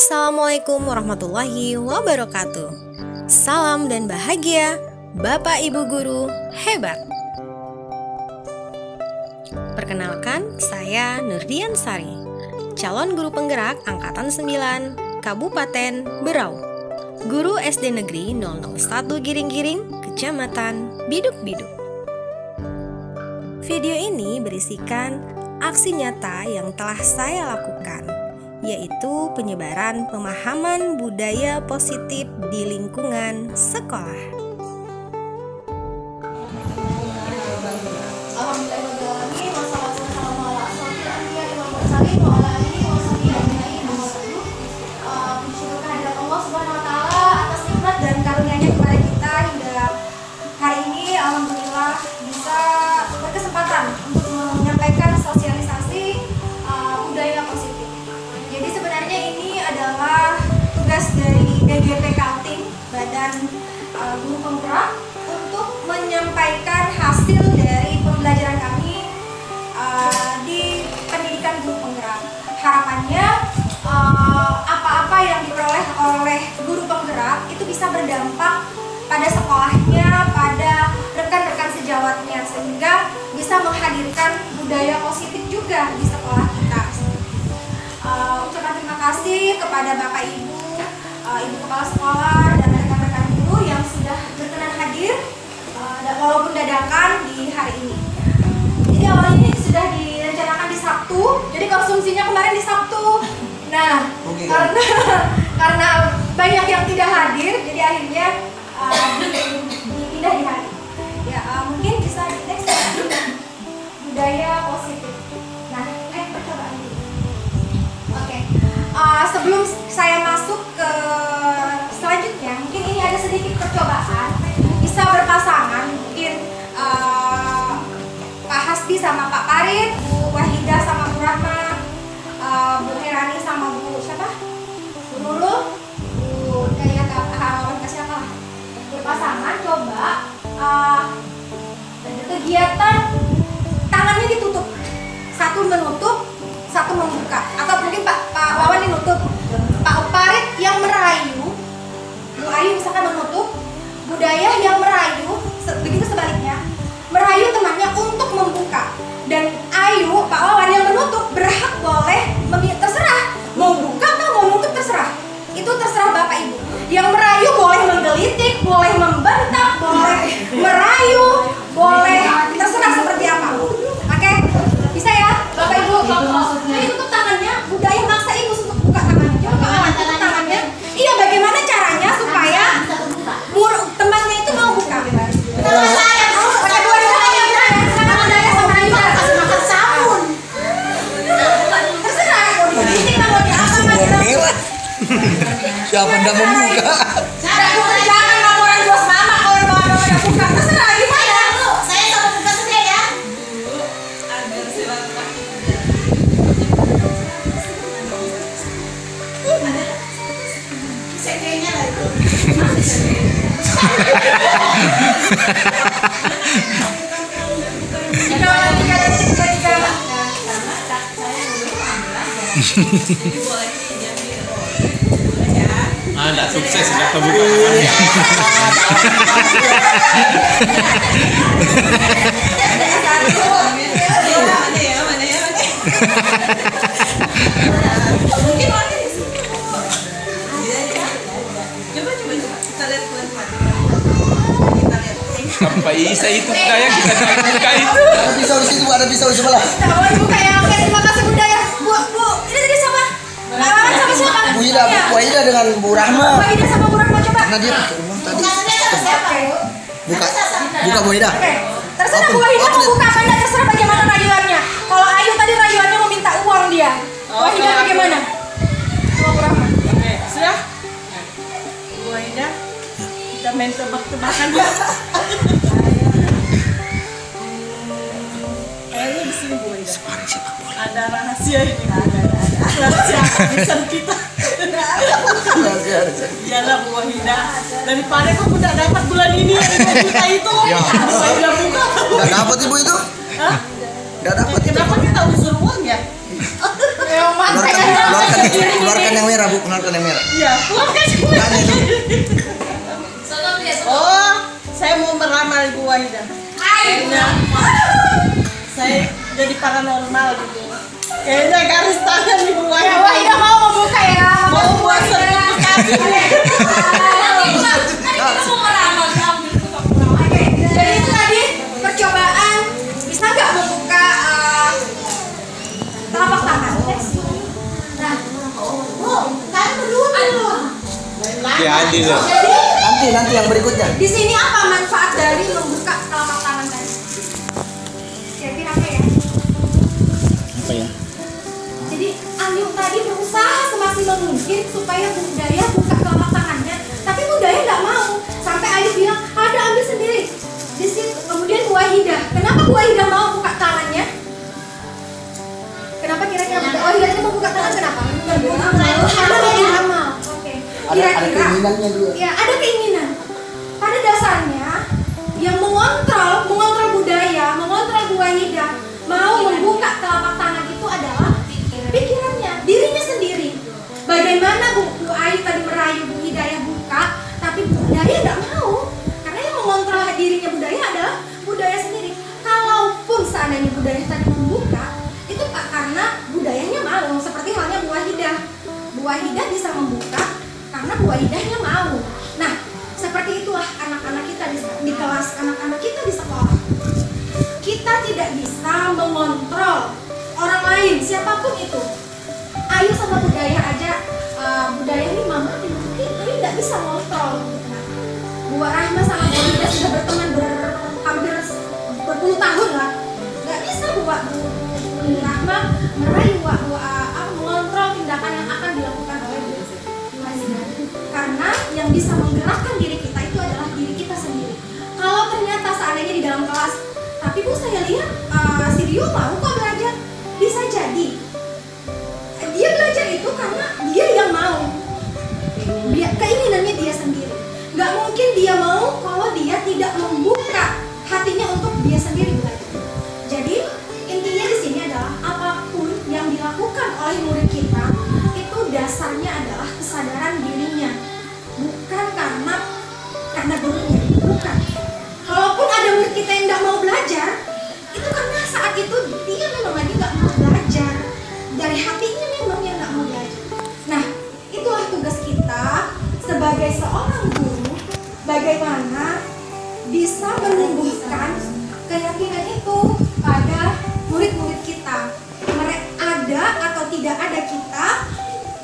Assalamualaikum warahmatullahi wabarakatuh. Salam dan bahagia, Bapak Ibu Guru hebat. Perkenalkan, saya Nurdian Sari, calon guru penggerak Angkatan 9, Kabupaten Berau, guru SD Negeri 001 Giring-Giring, Kecamatan Biduk-Biduk. Video ini berisikan aksi nyata yang telah saya lakukan, yaitu penyebaran pemahaman budaya positif di lingkungan sekolah. Dan karunia-Nya kepada kita hingga hari ini, alhamdulillah bisa berkesempatan untuk menyampaikan sosialisasi budaya positif. Jadi sebenarnya ini adalah tugas dari DGP Kaltim, Badan Guru Penggerak, untuk menyampaikan hasil dari pembelajaran kami di pendidikan guru penggerak. Harapannya apa-apa yang diperoleh oleh guru penggerak itu bisa berdampak pada sekolahnya, pada rekan-rekan sejawatnya, sehingga bisa menghadirkan budaya positif juga di sekolah kita. Ucapan terima kasih kepada Bapak Ibu, Ibu Kepala Sekolah, dan rekan-rekan guru yang sudah berkenan hadir walaupun dadakan di hari ini. Jadi awal ini sudah direncanakan di Sabtu, jadi konsumsinya kemarin di Sabtu. Nah, karena banyak yang tidak hadir, jadi akhirnya dipindah di hari. Ya, mungkin bisa di next budaya positif. Nah, percobaan dulu. Oke. Sebelum saya masuk ke selanjutnya, mungkin ini ada sedikit percobaan. Bisa berpasangan, mungkin Pak Hasbi sama Pak Parit, Bu Wahidah sama Bu Rahma, Bu Herani sama Bu siapa? Bu Nurul, Bu Daya siapa? Berpasangan, coba kegiatan tangannya ditutup, satu menutup, satu membuka, atau mungkin Pak Wawan yang menutup, Pak Parit yang merayu, Bu Ayu misalkan menutup, Bu Daya yang merayu, begitu sebaliknya, merayu temannya untuk membuka. Dan Ayu, Pak Wawan yang menutup berhak boleh terserah mau buka atau mau menutup, terserah. Itu terserah Bapak Ibu. Yang merayu boleh menggelitik, boleh membentak, boleh merayu, boleh terserah seperti apa. Oke? Bisa ya, Bapak Ibu? Jadi tutup tangannya, budaya maksa Ibu untuk buka tangannya. Coba Pak Wawan tutup tangannya. Iya, bagaimana caranya supaya temannya itu mau buka? Siapa hendak membuka? Jangan laporan bos mama kalau mau ada buka, terserah gimana. Saya sama buka saja ya. Agar silaturahmi. CD-nya lah itu. Nggak sukses, nggak kebuka tangannya. Mungkin warna di sini. Coba kita lihat pelan-pelan. Kita lihat. Sampai Isa itu kayak kita buka itu. Ada pisau di situ, ada pisau di sebelah. Tahu buka ya. Oke, terima kasih budaya. Bu, ini tadi sama Wawan sama siapa? Bu Ida dengan Bu Rahma. Bu Ida sama Bu Rahma, coba. Karena dia pakai rumah tadi. Oke. Buka Bu Ida. Oke. Terserah Bu Ida mau buka apa enggak, terserah bagaimana rayuannya. Kalau Ayu tadi rayuannya mau minta uang dia. Bu Ida bagaimana? Sama Bu Rahma. Oke, sudah? Bu Aida, kita main tebak-tebakan ya. Kayaknya di sini Bu Aida. Ada rahasia ini. Rahasia kehabisan kita. Iyalah Bu Wahidah. Daripada kamu tidak dapat bulan ini yang 2 juta itu. Saya udah buka. Enggak dapat Ibu itu? Hah? Enggak dapat itu. Kenapa kita usur uang ya? Memang Keluarkan Keluarkan yang merah, Bu. Keluarkan yang merah. Iya, keluarkan semua. Mana itu? Oh, saya mau meramal Bu Wahida. Kayaknya saya jadi paranormal gitu. Kayaknya garis tangan di Bu Wahida. Wahida mau membuka ya. Mau buat sertifikasi. Oke, jadi itu tadi percobaan bisa nggak membuka telapak tangan. Nah, Bu, kalian berdua belum. Ya adil loh. Jadi Nanti yang berikutnya. di sini apa manfaat dari membuka telapak tangan tadi? Kevin apa ya? Apa ya? Jadi Ayu tadi berusaha semaksimal mungkin supaya Budaya buka telapak tangannya, tapi Budaya nggak mau. Sampai Ayu bilang, ada ambil sendiri. Di situ kemudian Bu Wahida. Kenapa Bu Wahida mau buka tangannya? Kenapa kira-kira Bu Wahida ini mau buka tangan? Kenapa? Karena dia beramal. Oke. Ada Kira-kira. keinginannya juga. Ya, ada keinginan. Pada dasarnya yang mengontrol Budaya, mengontrol Bu Wahida mau membuka telapak tangan itu adalah pikirannya, dirinya sendiri. Bagaimana Bu Ayu tadi merayu Bu Hidayah buka, tapi Budaya nggak mau. Karena yang mengontrol dirinya Budaya adalah Budaya sendiri. Kalaupun seandainya Budaya tadi membuka, itu karena Budayanya mau. Seperti halnya Bu Wahidah. Bu Wahidah bisa membuka karena Bu Wahidahnya mau. Nah, seperti itulah anak-anak kita di kelas, anak-anak kita di sekolah. Kita tidak bisa mengontrol orang lain, siapapun itu. Ayu sama Budaya aja, Budaya ini mama tapi nggak bisa mengontrol. Bu Rahma sama Bu Ida sudah berteman hampir berpuluh tahun lah. Nggak bisa Bu Rahma merayu mengontrol tindakan yang akan dilakukan oleh Bu Ida. Karena yang bisa menggerakkan diri kita itu adalah diri kita sendiri. Kalau ternyata seandainya di dalam kelas, tapi Bu saya lihat si Rio mau kok belajar, bisa jadi dia belajar itu karena dia yang mau, keinginannya dia sendiri. Nggak mungkin dia mau kalau dia tidak membuka hatinya untuk dia sendiri belajar. Jadi intinya di sini adalah apapun yang dilakukan oleh murid kita itu dasarnya adalah kesadaran dirinya, bukan karena gurunya, bukan. Kalaupun ada murid kita yang nggak mau belajar, itu karena saat itu dia memang lagi nggak mau belajar, dari hatinya memang yang nggak mau belajar. Nah, itulah tugas kita sebagai seorang guru, bagaimana bisa menumbuhkan keyakinan itu pada murid-murid kita. Ada atau tidak ada kita,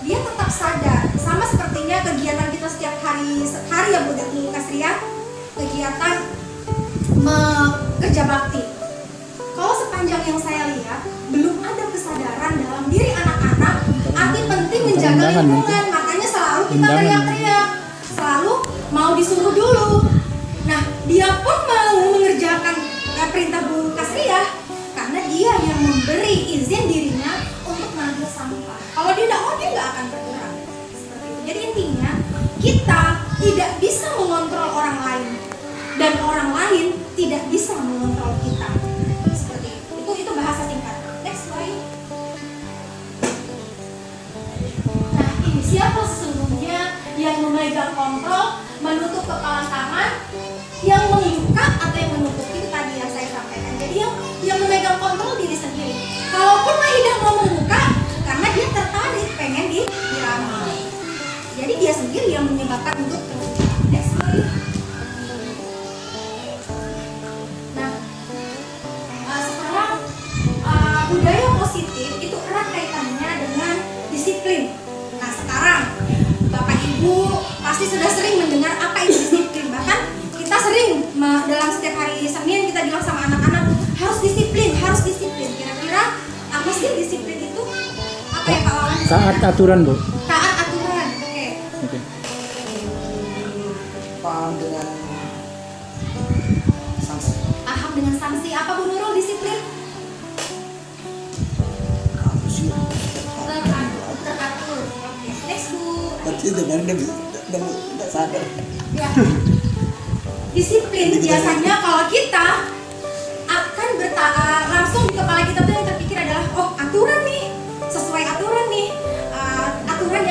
dia tetap sadar. Sama sepertinya kegiatan kita setiap hari ya Bu Kasria, kegiatan kerja bakti. Kalau sepanjang yang saya lihat, belum ada kesadaran dalam diri anak-anak arti penting menjaga lingkungan. Makanya selalu kita teriak-teriak, selalu mau disuruh dulu. Nah, dia pun mau mengerjakan perintah Bu Kasria karena dia yang memberi izin dirinya untuk mengambil sampah. Kalau dia tidak mau, dia nggak akan bergerak. Seperti itu. Jadi intinya kita tidak bisa mengontrol orang lain dan orang lain tidak bisa mengontrol kita. Seperti itu. Itu bahasa singkat. Next slide. Nah, ini siapa sesungguhnya yang memegang kontrol, menutup kepala tangan, yang membuka atau yang menutup? Itu tadi yang saya sampaikan. Jadi yang memegang kontrol diri sendiri. Kalaupun Wahida mau membuka, karena dia tertarik pengen diramal. Jadi dia sendiri yang menyebabkan untuk terbuka. Next slide. Nah, sekarang budaya positif itu erat kaitannya dengan disiplin. Nah, sekarang Bapak Ibu pasti sudah sering mendengar apa itu disiplin. Bahkan kita sering dalam setiap hari Senin kita bilang sama anak-anak harus disiplin, harus disiplin. Kira-kira apa sih disiplin itu? Apa ya Pak Wawan? Taat aturan, Bu. Taat aturan. Oke. Paham dengan sanksi. Paham dengan sanksi. Apa Bu Nurul disiplin? Teratur. Oke. Next Bu. Tapi dengan tidak sadar. Ya. Disiplin biasanya kalau kita akan langsung di kepala kita tuh yang terpikir adalah aturan nih, sesuai aturan nih, aturan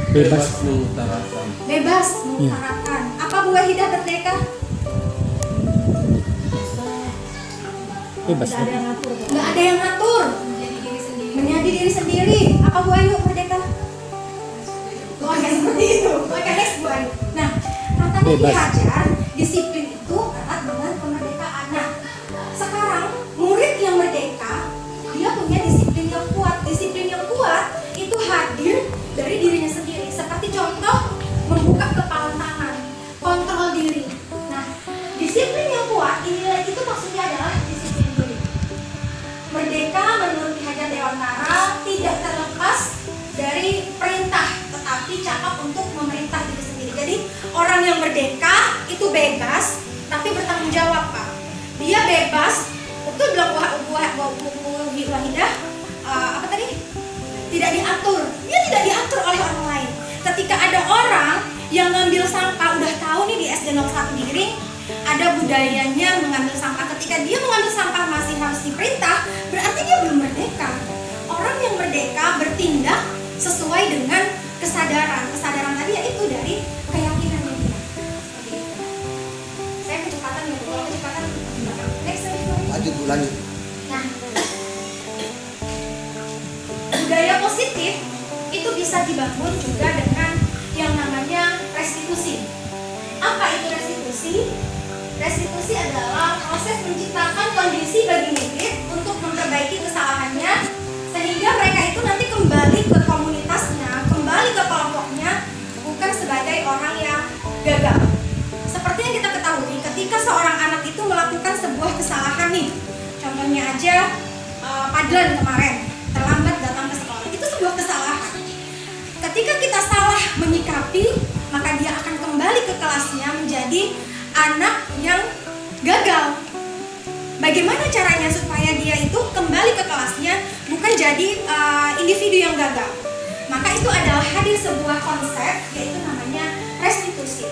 Bebas. mengutarakan. Bebas mengutarakan. Apa Bu Wahidah merdeka? Bebas. Nggak ada yang ngatur. Menjadi diri sendiri. Apa Bu Ayu merdeka? Oh, kayak seperti itu. Oke, next Bu Ayu. Nah, katanya Bebas. diajar disiplin itu erat dengan kemerdekaan. Nah, sekarang murid yang merdeka dia punya disiplin yang kuat. Disiplin yang kuat itu hadir dari dirinya sendiri. Seperti contoh membuka kepalan tangan, kontrol diri. Nah, disiplin yang kuat inilah itu maksudnya adalah disiplin diri. Merdeka menurut Ki Hajar Dewantara tidak terlepas dari perintah, tetapi cakap untuk memerintah diri sendiri. Jadi orang yang merdeka itu bebas, tapi bertanggung jawab, Pak. Dia bebas, betul bilang Bu Wahidah, apa tadi? Tidak diatur. Dia tidak diatur oleh orang lain. Ketika ada orang yang ngambil sampah, udah tahu nih di SD 01 Giring ada budayanya mengambil sampah. Ketika dia mengambil sampah masih harus diperintah, berarti dia belum merdeka. Orang yang merdeka bertindak sesuai dengan kesadaran. Kesadaran tadi yaitu dari keyakinannya dia. Seperti itu. Saya kecepatan ya, kalau kecepatan next. Lanjut Bu, lanjut. Nah, budaya positif itu bisa dibangun juga dengan yang namanya restitusi. Apa itu restitusi? Restitusi adalah proses menciptakan kondisi bagi murid untuk memperbaiki kesalahannya sehingga mereka itu nanti kembali ke komunitasnya, kembali ke kelompoknya, bukan sebagai orang yang gagal. Seperti yang kita ketahui, ketika seorang anak itu melakukan sebuah kesalahan nih, contohnya aja Padlan kemarin terlambat datang ke sekolah, itu sebuah kesalahan. Ketika kita salah menyikapi, maka dia akan kembali ke kelasnya menjadi anak yang gagal. Bagaimana caranya supaya dia itu kembali ke kelasnya, bukan jadi individu yang gagal? Maka itu adalah hadir sebuah konsep, yaitu namanya restitusi.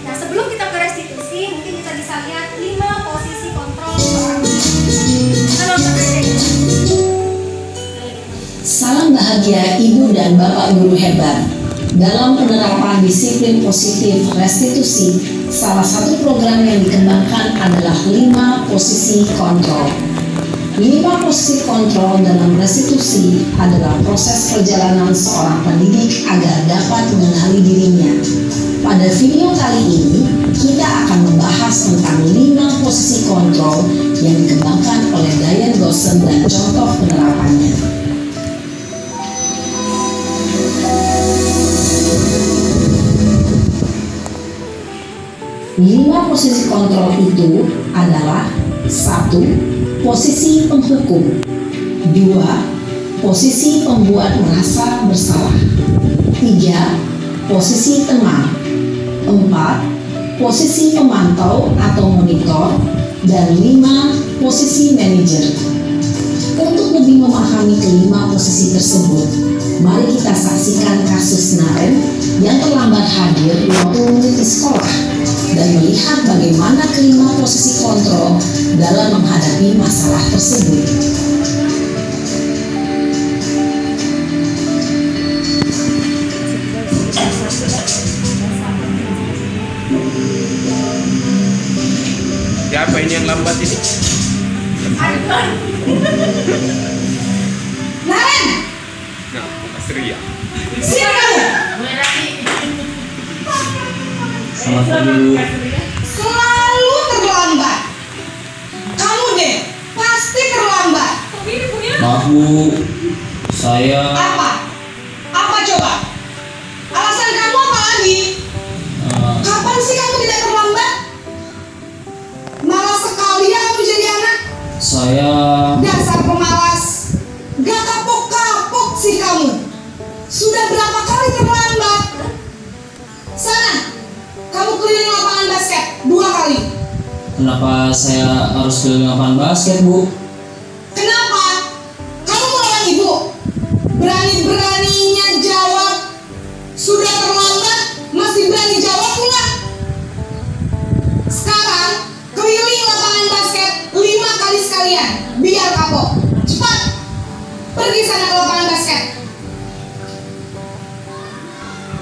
Nah, sebelum kita ke restitusi, mungkin kita bisa lihat 5 posisi kontrol seorang guru. Halo, Salam bahagia Ibu dan Bapak guru hebat. Dalam penerapan disiplin positif restitusi, salah satu program yang dikembangkan adalah 5 posisi kontrol. 5 posisi kontrol dalam restitusi adalah proses perjalanan seorang pendidik agar dapat mengenali dirinya. Pada video kali ini, kita akan membahas tentang 5 posisi kontrol yang dikembangkan oleh Diane Gosson dan contoh penerapannya. 5 posisi kontrol itu adalah 1. Posisi penghukum, 2. Posisi pembuat merasa bersalah, 3. Posisi teman, 4. Posisi pemantau atau monitor, dan 5. Posisi manajer. Untuk lebih memahami kelima posisi tersebut, mari kita saksikan kasus Naren yang terlambat hadir waktu meneliti sekolah dan melihat bagaimana kelima posisi kontrol dalam menghadapi masalah tersebut. Siapa ini yang lambat ini? Naren, Nah, Mas Ria. siapa kamu? Selamat pagi. Selalu terlambat. Kamu deh, pasti terlambat. Maaf Bu, saya Apa? Apa coba? Alasan kamu apa lagi? Kapan sih kamu tidak terlambat? Malas sekali ya kamu jadi anak. saya Dasar pemalas. Gak kapok-kapok sih kamu. Sudah berapa kali terlambat? Sana, kamu keliling lapangan basket 2 kali. kenapa saya harus keliling lapangan basket Bu? Kenapa? Kamu melawan ibu? Berani-beraninya jawab. Sudah terlambat, masih berani jawab pula. Sekarang, keliling lapangan basket 5 kali sekalian. Biar kapok. Cepat.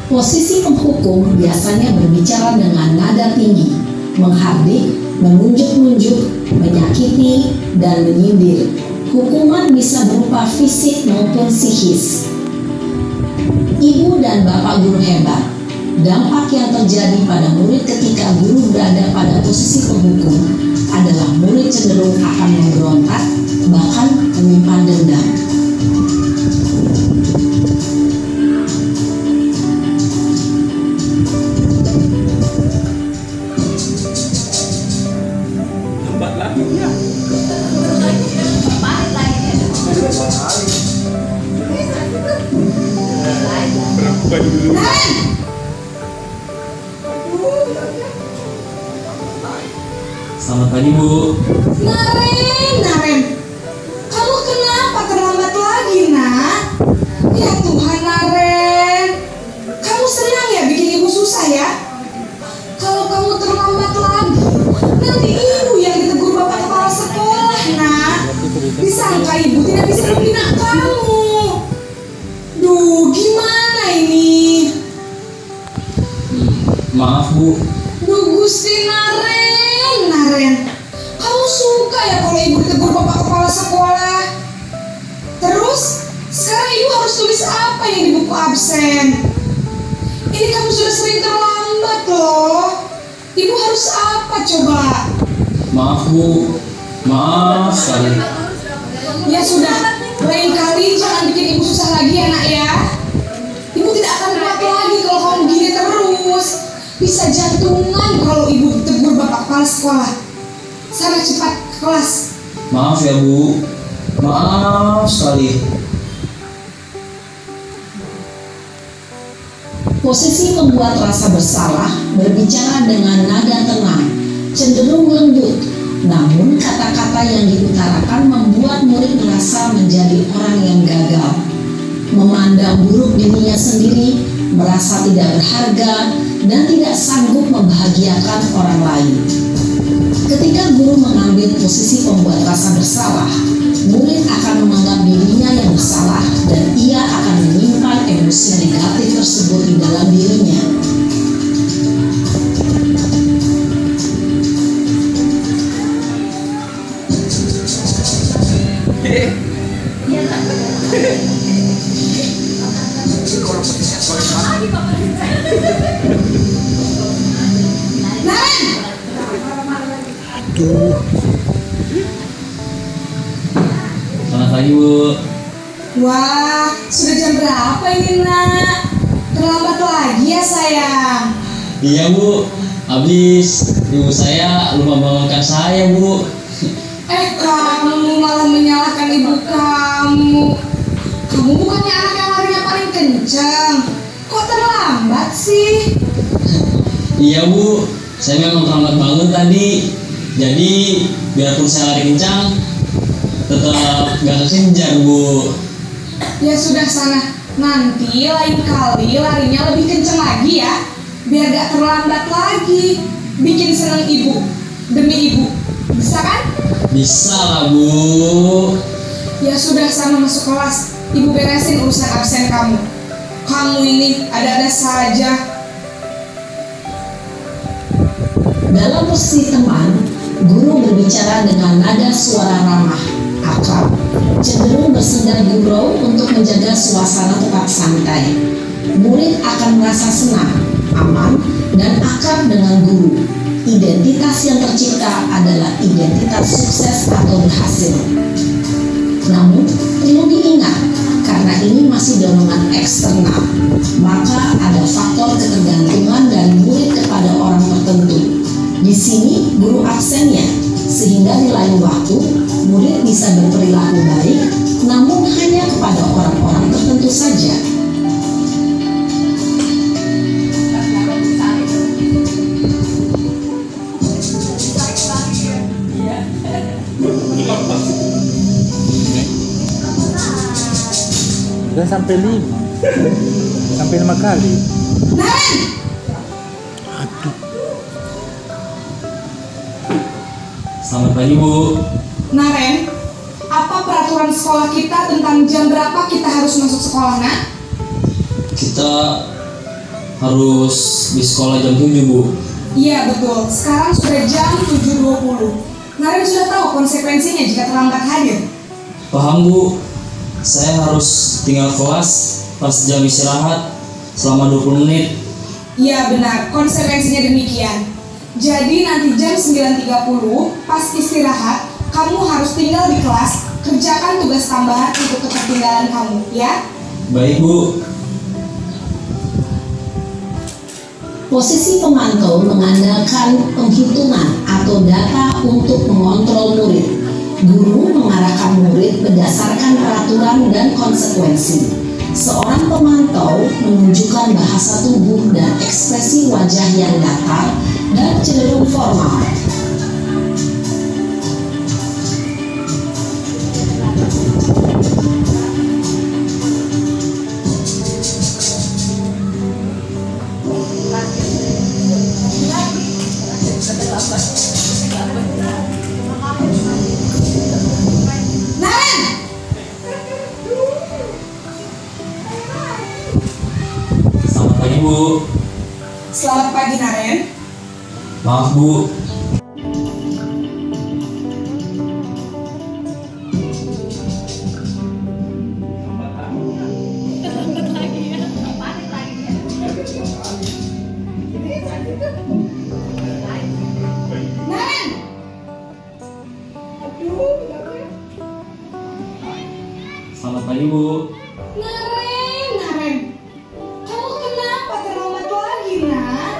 Posisi penghukum biasanya berbicara dengan nada tinggi, menghardik, menunjuk-nunjuk, menyakiti, dan menyindir. Hukuman bisa berupa fisik maupun psikis. Ibu dan bapak guru hebat. Dampak yang terjadi pada murid ketika guru berada pada posisi penghukum adalah murid cenderung akan memberontak, bahkan menyimpan dendam. Lambat lagi ya. Berapa dulu? Selamat pagi Bu. Naren, kamu kenapa terlambat lagi, nak? Ya Tuhan, Naren, kamu senang ya bikin ibu susah ya? Kalau kamu terlambat lagi, nanti ibu yang ditegur bapak kepala sekolah, nak. Disangka ibu tidak bisa membina kamu. Duh, gimana ini? Maaf Bu. Duh, Gusti Naren, kamu suka ya kalau ibu ditegur bapak kepala sekolah? Terus, sekarang ibu harus tulis apa yang di buku absen? Ini kamu sudah sering terlambat loh. Ibu harus apa coba? Maaf Bu. Maaf sekali. Ya sudah, lain kali jangan bikin ibu susah lagi ya nak ya. Ibu tidak akan kuat lagi kalau kamu begini terus. Bisa jantungan kalau ibu ditegur bapak kepala sekolah. Sana cepat ke kelas. Maaf ya Bu. Maaf sekali. Posisi membuat rasa bersalah berbicara dengan nada tenang, cenderung lembut. Namun kata-kata yang diutarakan membuat murid merasa menjadi orang yang gagal, memandang buruk dirinya sendiri, merasa tidak berharga, dan tidak sanggup membahagiakan orang lain. Ketika guru mengambil posisi pembuat rasa bersalah, murid akan menganggap dirinya yang bersalah dan ia akan menyimpan emosi negatif tersebut di dalam dirinya. Selamat pagi Bu. Wah, sudah jam berapa ini nak? Terlambat lagi ya sayang. Iya Bu. Habis ibu saya lupa bangunkan saya Bu. Kamu malah menyalahkan ibu kamu. Kamu bukannya anak yang larinya paling kencang. Kok terlambat sih? Iya Bu. Saya memang terlambat bangun tadi. Jadi biarpun saya lari kencang, tetap gak kekejar Bu. Ya sudah sana. Nanti lain kali larinya lebih kencang lagi ya. Biar gak terlambat lagi. Bikin senang ibu. Demi ibu. Bisa kan? Bisa lah Bu. Ya sudah sana masuk kelas. Ibu beresin urusan absen kamu. Kamu ini ada-ada saja. Dalam posisi teman, guru berbicara dengan nada suara ramah, akrab, cenderung bersenda gurau untuk menjaga suasana tetap santai. Murid akan merasa senang, aman, dan akrab dengan guru. Identitas yang tercipta adalah identitas sukses atau berhasil. Namun, perlu diingat, karena ini masih dorongan eksternal, maka ada faktor ketergantungan dari murid kepada orang tertentu. Di sini guru absennya, sehingga di lain waktu murid bisa berperilaku baik, namun hanya kepada orang-orang tertentu saja. Dan sampai 5 kali. Naren! Selamat pagi Bu. Naren, apa peraturan sekolah kita tentang jam berapa kita harus masuk sekolah, nak? Kita harus di sekolah jam 7, Bu. Iya betul, sekarang sudah jam 7.20. Naren sudah tahu konsekuensinya jika terlambat hadir. Paham, Bu. Saya harus tinggal kelas pas jam istirahat selama 20 menit. Iya benar, konsekuensinya demikian. Jadi nanti jam 9.30 pas istirahat, kamu harus tinggal di kelas, kerjakan tugas tambahan untuk ketertinggalan kamu, ya? Baik, Bu. Posisi pemantau mengandalkan penghitungan atau data untuk mengontrol murid. Guru mengarahkan murid berdasarkan peraturan dan konsekuensi. Seorang pemantau menunjukkan bahasa tubuh dan ekspresi wajah yang datar dan cenderung formal. Selamat pagi, Bu. Selamat pagi Naren. Maaf, Bu. Naren! Selamat pagi, Bu. Naren, kamu kenapa terlambat lagi, nak?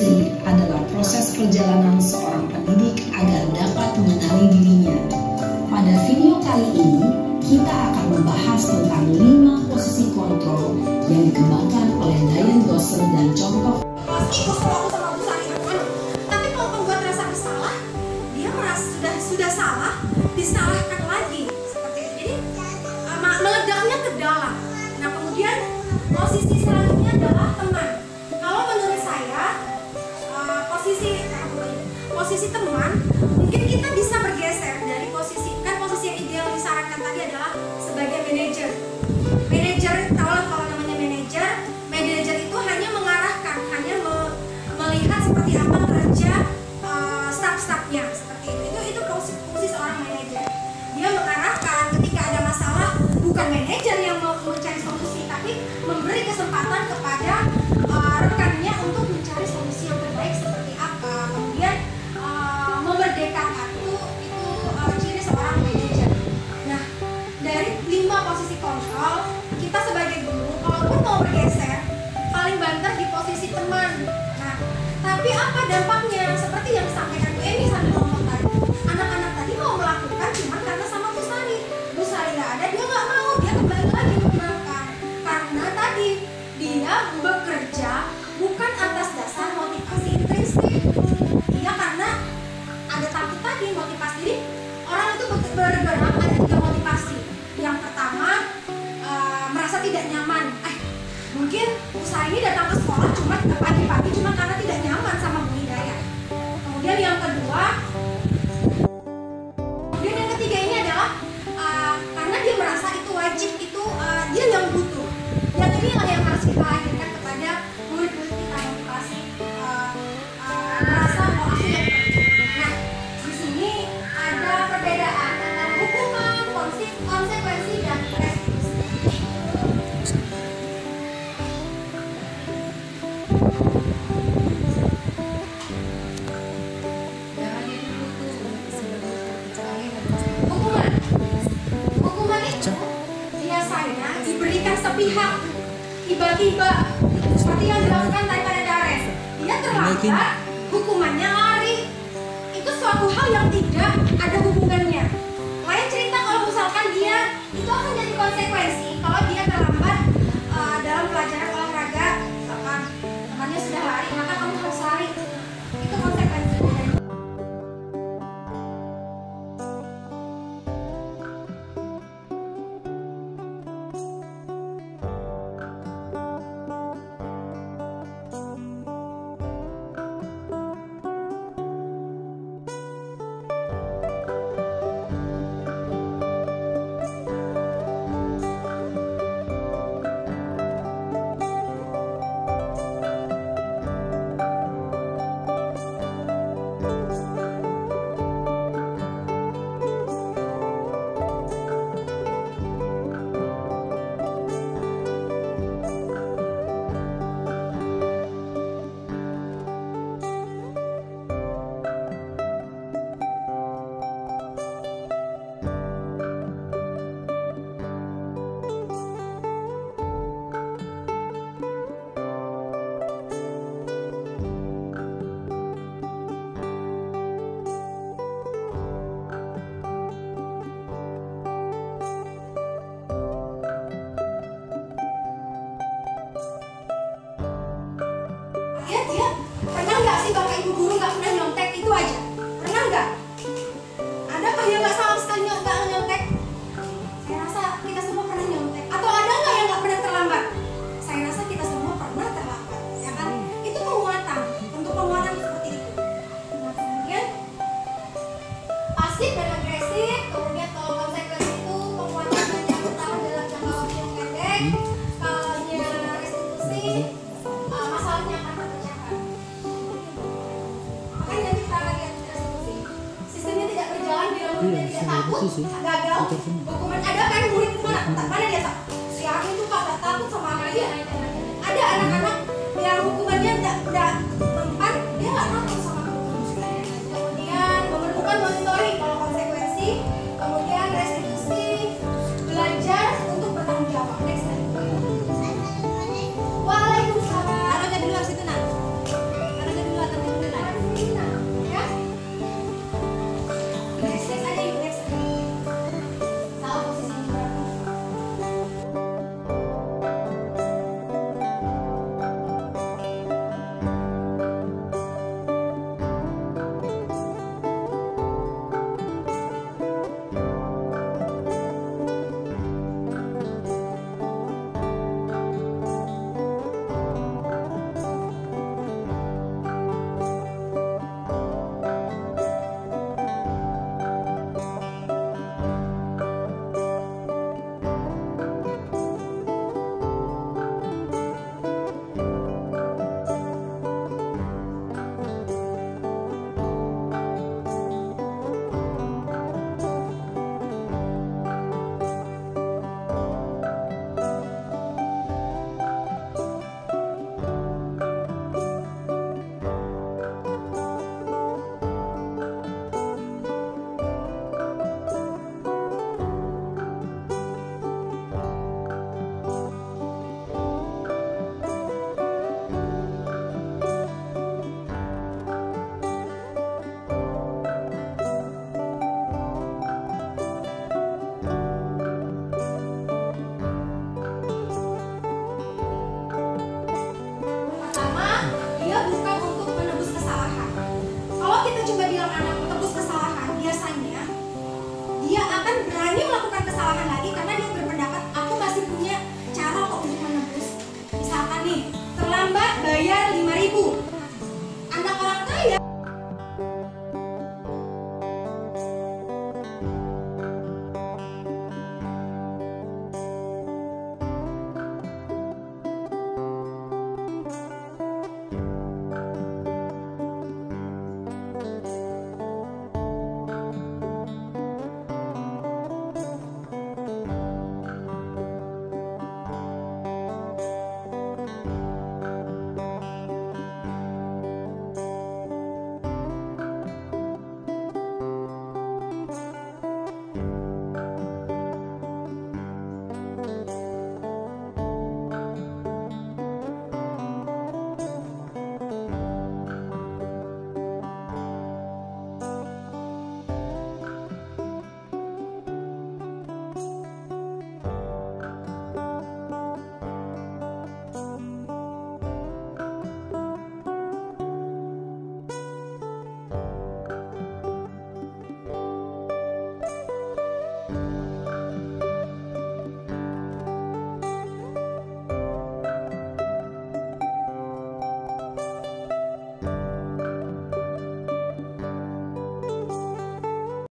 Ini adalah proses perjalanan seorang pendidik agar dapat mengenali dirinya. Pada video kali ini, kita akan membahas tentang 5 posisi kontrol yang dikembangkan oleh Diane Gosser dan contoh. Pasti ikut selalu sama Bu Sari akan. Tapi kalau membuat rasa bersalah, dia merasa sudah salah, disalahkan lagi seperti itu. Jadi meledaknya ke dalam. Nah kemudian posisi selanjutnya adalah teman. Kalau menurut saya posisi teman mungkin kita bisa bergeser dari posisi yang ideal disarankan tadi adalah sebagai manajer. Manajer tahu lah kalau namanya manajer itu hanya mengarahkan, hanya melihat seperti apa kerja staff-staffnya seperti itu fungsi seorang manajer. Dia mengarahkan ketika ada masalah, bukan manajer yang mencari solusi, tapi memberi kesempatan kepada rekannya untuk mencari solusi yang terbaik seperti apa. Kemudian memerdekakan itu ciri seorang manajer. Nah, dari 5 posisi kontrol, kita sebagai guru kalaupun mau bergeser, paling banter di posisi teman. Nah, tapi apa dampaknya? Seperti yang disampaikan Bu Eni sambil ngomong tadi, anak-anak tadi mau melakukan cuma karena sama Bu Sari nggak ada, dia nggak mau, dia kembali lagi melakukan karena tadi dia bekerja bukan atas dasar motivasi intrinsik, dia karena ada takut tadi motivasi. Jadi orang itu bergerak ada 3 motivasi. Yang pertama merasa tidak nyaman. Mungkin usaha ini datang ke sekolah cuma pagi-pagi cuma karena tidak nyaman sama Bu Hidayah. Kemudian yang ketiga ini adalah karena dia merasa itu wajib, itu dia yang butuh. Yang inilah yang harus kita ajarkan kepada murid-murid kita, motivasi merasa oh aku yang penting. Nah, di sini ada perbedaan antara hukuman, konsekuensi dan restitusi. Hukuman itu biasanya diberikan sepihak, tiba-tiba seperti yang dilakukan daripada Daren. Dia terlambat, hukumannya lari. Itu suatu hal yang tidak ada hubungannya. Lain cerita kalau misalkan dia itu akan jadi konsekuensi kalau dia terlambat dalam pelajaran olahraga, misalkan temannya sudah lari maka kamu harus lari. Itu konsekuensinya. Kalau restitusi, masalahnya akan terpecahkan. Makanya nanti kita akan lihat restitusi. Sistemnya tidak berjalan bila muridnya tidak takut, gagal. Hukuman ada kan murid mana dia tak? Si Ami itu Pak tak takut sama dia. Ada anak-anak yang hukumannya tidak mempan, dia nggak takut sama hukuman. Kemudian memerlukan monitoring kalau konsekuensi, kemudian restitusi, belajar untuk bertanggung jawab. Next.